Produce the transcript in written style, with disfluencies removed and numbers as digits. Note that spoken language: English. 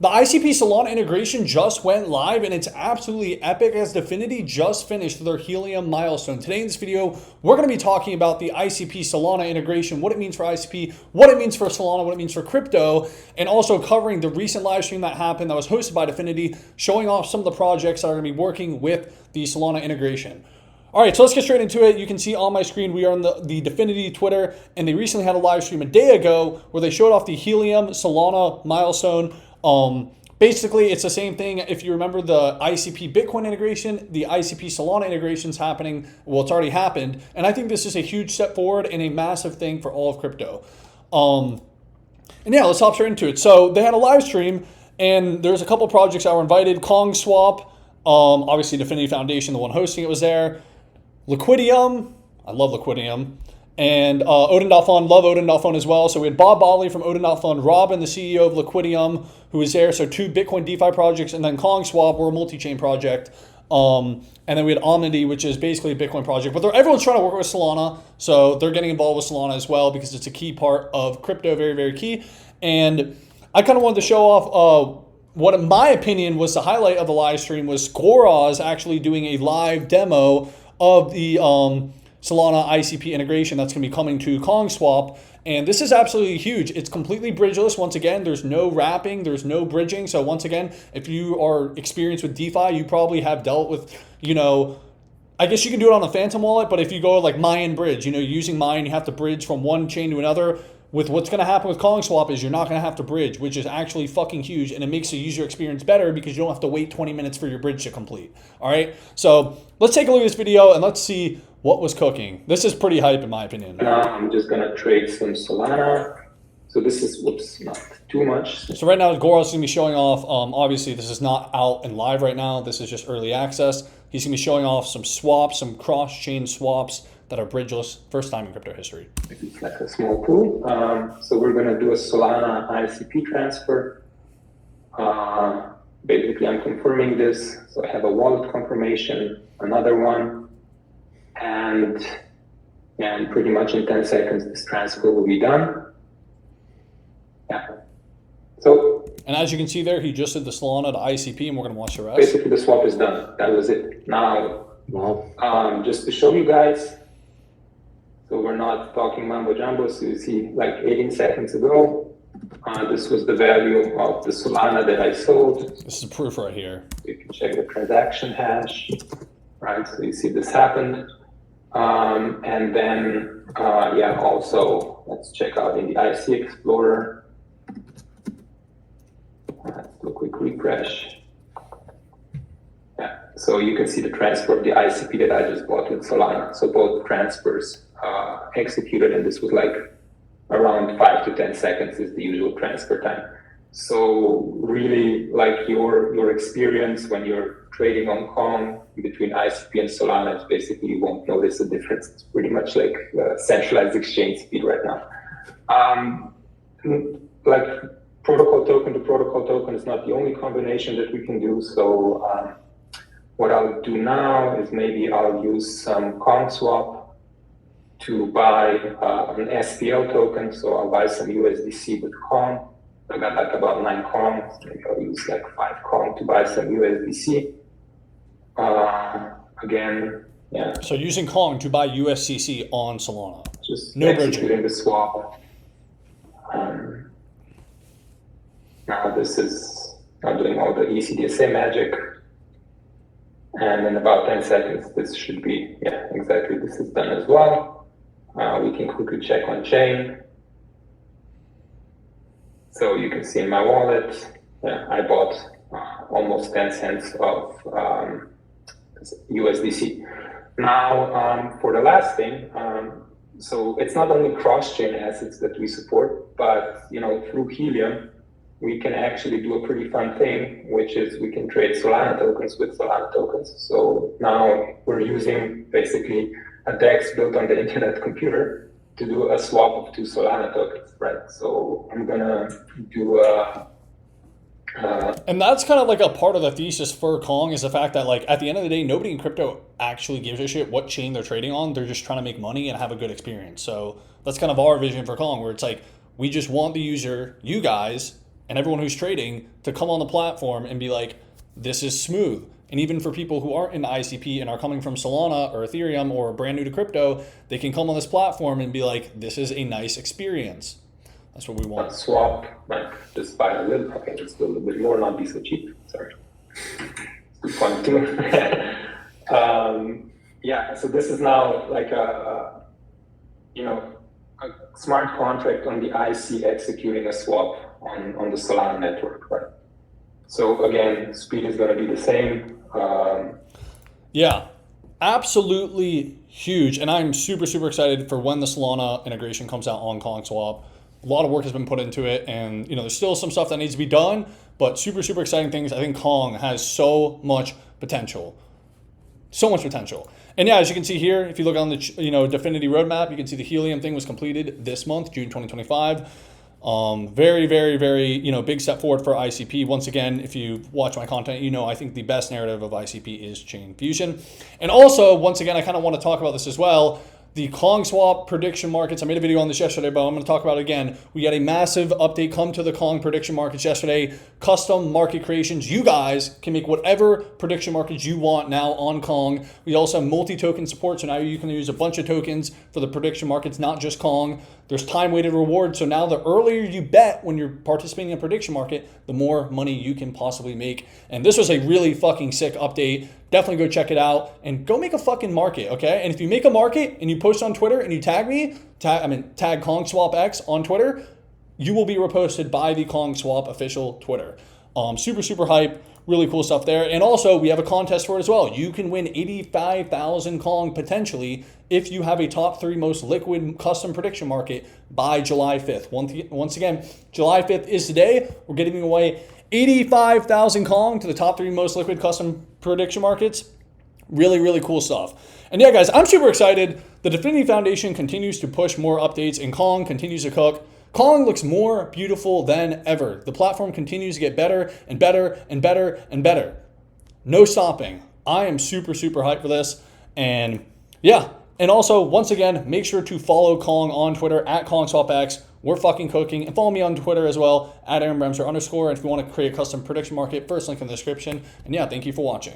The ICP Solana integration just went live and it's absolutely epic as Dfinity just finished their Helium milestone. Today in this video, we're going to be talking about the ICP Solana integration, what it means for ICP, what it means for Solana, what it means for crypto, and also covering the recent live stream that happened that was hosted by Dfinity, showing off some of the projects that are going to be working with the Solana integration. All right, so let's get straight into it. You can see on my screen, we are on the Dfinity Twitter, and they recently had a live stream a day ago where they showed off the Helium Solana milestone. Basically, it's the same thing. If you remember the ICP Bitcoin integration, the ICP Solana integration is happening. Well, it's already happened. And I think this is a huge step forward and a massive thing for all of crypto. And yeah, let's hop straight into it. So they had a live stream, and there's a couple projects that were invited. Kong Swap, obviously Dfinity Foundation, the one hosting it, was there. Liquidium, I love Liquidium. And Odin.fund, love Odin.fund as well. So we had Bob Bolley from Odin.fund, Robin, the CEO of Liquidium, who was there. So two Bitcoin DeFi projects, and then Kong Swap, we're a multi-chain project. And then we had Omnity, which is basically a Bitcoin project. But everyone's trying to work with Solana, so they're getting involved with Solana as well because it's a key part of crypto, very, very key. And I kind of wanted to show off what, in my opinion, was the highlight of the live stream was Goraz actually doing a live demo of the Solana ICP integration that's going to be coming to Kong Swap. And this is absolutely huge. It's completely bridgeless. Once again, there's no wrapping, there's no bridging. So once again, if you are experienced with DeFi, you probably have dealt with, I guess you can do it on the Phantom wallet, but if you go like Mayan Bridge, using Mayan, you have to bridge from one chain to another. With what's going to happen with Kong Swap is you're not going to have to bridge, which is actually fucking huge, and it makes the user experience better because you don't have to wait 20 minutes for your bridge to complete. All right, so let's take a look at this video and let's see what was cooking. This is pretty hype in my opinion. Now I'm just going to trade some Solana. So this is, not too much. So right now, Goraz is going to be showing off, obviously this is not out and live right now. This is just early access. He's going to be showing off some swaps, some cross-chain swaps that are bridgeless, first time in crypto history. It's like a small pool. So we're going to do a Solana ICP transfer. Basically, I'm confirming this. So I have a wallet confirmation, another one, and pretty much in 10 seconds, this transfer will be done. Yeah. So. And as you can see there, he just did the Solana to ICP, and we're going to watch the rest. Basically, the swap is done. That was it. Now, just to show you guys, so we're not talking mumbo jumbo. So you see, like 18 seconds ago, this was the value of the Solana that I sold. This is proof right here. You can check the transaction hash, right? So you see this happened. And then, also let's check out in the IC Explorer. Let's do a quick refresh. Yeah, so you can see the transfer of the ICP that I just bought with Solana. So both transfers executed, and this was like around 5 to 10 seconds is the usual transfer time. So really, like your experience when you're trading on Kong between ICP and Solana is basically you won't notice a difference. It's pretty much like centralized exchange speed right now. Like protocol token to protocol token is not the only combination that we can do. So what I'll do now is maybe I'll use some Kong Swap to buy an SPL token. So I'll buy some USDC with Kong. I got like about 9 Kong. Maybe I'll use like 5 Kong to buy some USDC. Again, yeah. So using Kong to buy USCC on Solana. Just no executing bridging. The swap. Now this is not doing all the ECDSA magic. And in about 10 seconds, this should be, yeah, exactly. This is done as well. We can quickly check on chain. So you can see in my wallet, I bought almost 10 cents of USDC. Now, for the last thing, so it's not only cross-chain assets that we support, but through Helium, we can actually do a pretty fun thing, which is we can trade Solana tokens with Solana tokens. So now we're using basically a DEX built on the internet computer to do a swap of 2 Solana tokens, right? So I'm gonna do and that's kind of like a part of the thesis for Kong is the fact that like at the end of the day, nobody in crypto actually gives a shit what chain they're trading on. They're just trying to make money and have a good experience. So that's kind of our vision for Kong, where it's like, we just want the user, you guys, and everyone who's trading to come on the platform and be like, this is smooth. And even for people who aren't in ICP and are coming from Solana or Ethereum or brand new to crypto, they can come on this platform and be like, this is a nice experience. That's what we want. Swap, like just buy a little, okay, just a little bit more, not be so cheap. Sorry. Good point too. Yeah, so this is now like a smart contract on the IC executing a swap on the Solana network, right? So again, speed is going to be the same. Yeah, absolutely huge. And I'm super, super excited for when the Solana integration comes out on Kong Swap. A lot of work has been put into it, and there's still some stuff that needs to be done, but super, super exciting things. I think Kong has so much potential. So much potential. And yeah, as you can see here, if you look on the Dfinity roadmap, you can see the Helium thing was completed this month, June 2025. Very, very, very, big step forward for ICP. Once again, if you watch my content, I think the best narrative of ICP is chain fusion. And also, once again, I kind of want to talk about this as well. The Kong Swap prediction markets, I made a video on this yesterday, but I'm going to talk about it again. We had a massive update come to the Kong prediction markets yesterday. Custom market creations. You guys can make whatever prediction markets you want now on Kong. We also have multi-token support, so now you can use a bunch of tokens for the prediction markets, not just Kong. There's time-weighted rewards, so now the earlier you bet when you're participating in a prediction market, the more money you can possibly make. And this was a really fucking sick update. Definitely go check it out and go make a fucking market, okay? And if you make a market and you post on Twitter and you tag me, tag Kong Swap X on Twitter, you will be reposted by the Kong Swap official Twitter. Super, super hype. Really cool stuff there. And also, we have a contest for it as well. You can win 85,000 Kong potentially if you have a top 3 most liquid custom prediction market by July 5th. Once again, July 5th is today. We're giving away 85,000 Kong to the top 3 most liquid custom prediction markets. Really, really cool stuff. And yeah, guys, I'm super excited. The Dfinity Foundation continues to push more updates, and Kong continues to cook. Kong looks more beautiful than ever. The platform continues to get better and better and better and better. No stopping. I am super, super hyped for this. And yeah, and also, once again, make sure to follow Kong on Twitter at KongSwapX. We're fucking cooking. And follow me on Twitter as well, at AaronBremser_. And if you want to create a custom prediction market, first link in the description. And yeah, thank you for watching.